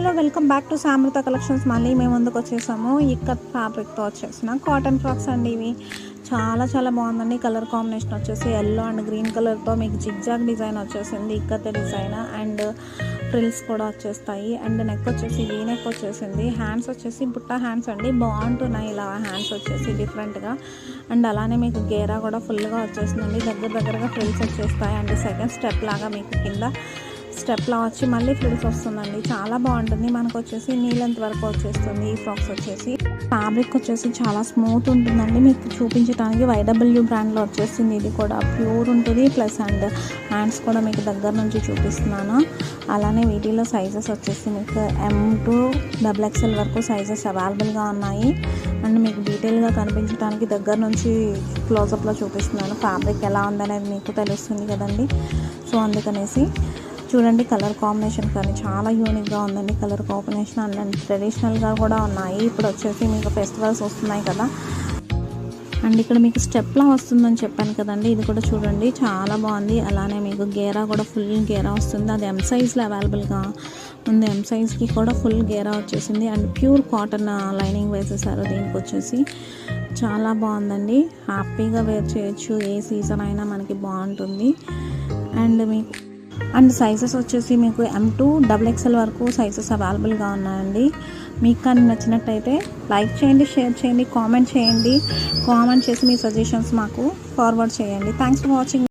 Hello welcome back to సామృత collections. మళ్ళీ మేము ముందుకు వచ్చేసాము. ఇక్కత్ ఫ్యాబ్రిక్తో వచ్చేసిన కాటన్ ఫ్రాక్స్ అండి. ఇవి చాలా బాగుందండి. కలర్ కాంబినేషన్ వచ్చేసి ఎల్లో అండ్ గ్రీన్ కలర్తో మీకు జిగ్జాగ్ డిజైన్ వచ్చేసింది. ఇక్కత్ డిజైన్ అండ్ ఫ్రిల్స్ కూడా వచ్చేస్తాయి. అండ్ నెక్ వచ్చేసి వీ నెక్ వచ్చేసింది. హ్యాండ్స్ వచ్చేసి బుట్ట హ్యాండ్స్ అండి, బాగుంటున్నాయి ఇలా హ్యాండ్స్ వచ్చేసి డిఫరెంట్గా. అండ్ అలానే మీకు గేరా కూడా ఫుల్గా వచ్చేసిందండి. దగ్గరగా ఫ్రిల్స్ వచ్చేస్తాయి. అండ్ సెకండ్ స్టెప్ లాగా మీకు కింద స్టెప్లా వచ్చి మళ్ళీ ఫ్రిల్స్ వస్తుందండి. చాలా బాగుంటుంది. మనకు వచ్చేసి నీ లెంత్ వరకు వచ్చేస్తుంది. ఈ ఫ్రాక్స్ వచ్చేసి ఫ్యాబ్రిక్ వచ్చేసి చాలా స్మూత్ ఉంటుందండి. మీకు చూపించడానికి YW బ్రాండ్లో వచ్చేసింది. ఇది కూడా ప్యూర్ ఉంటుంది. ప్లస్ అండ్ హ్యాండ్స్ కూడా మీకు దగ్గర నుంచి చూపిస్తున్నాను. అలానే వీటిలో సైజెస్ వచ్చేసి మీకు M to XXL వరకు సైజెస్ అవైలబుల్గా ఉన్నాయి. అండ్ మీకు డీటెయిల్గా కనిపించడానికి దగ్గర నుంచి క్లోజప్లో చూపిస్తున్నాను. ఫ్యాబ్రిక్ ఎలా ఉందనేది మీకు తెలుస్తుంది కదండి. సో అందుకనేసి చూడండి, కలర్ కాంబినేషన్ కానీ చాలా యూనిక్గా ఉందండి. కలర్ కాంబినేషన్ అండ్ ట్రెడిషనల్గా కూడా ఉన్నాయి. ఇప్పుడు వచ్చేసి మీకు ఫెస్టివల్స్ వస్తున్నాయి కదా. అండ్ ఇక్కడ మీకు స్టెప్లా వస్తుందని చెప్పాను కదండి. ఇది కూడా చూడండి చాలా బాగుంది. అలానే మీకు గేరా కూడా ఫుల్ గేరా వస్తుంది. అది M సైజ్లో అవైలబుల్గా ఉంది. M సైజ్కి కూడా ఫుల్ గేరా వచ్చేసింది. అండ్ ప్యూర్ కాటన్ లైనింగ్ వేసేసారు. దీనికి వచ్చేసి చాలా బాగుందండి. హ్యాపీగా వేర్ చేయొచ్చు. ఏ సీజన్ అయినా మనకి బాగుంటుంది. అండ్ సైజెస్ వచ్చేసి మీకు M to XXL వరకు సైజెస్ అవైలబుల్గా ఉన్నాయండి. మీకు కానీ నచ్చినట్టయితే లైక్ చేయండి, షేర్ చేయండి, కామెంట్ చేయండి. కామెంట్ చేసి మీ సజెషన్స్ మాకు ఫార్వర్డ్ చేయండి. Thanks for watching.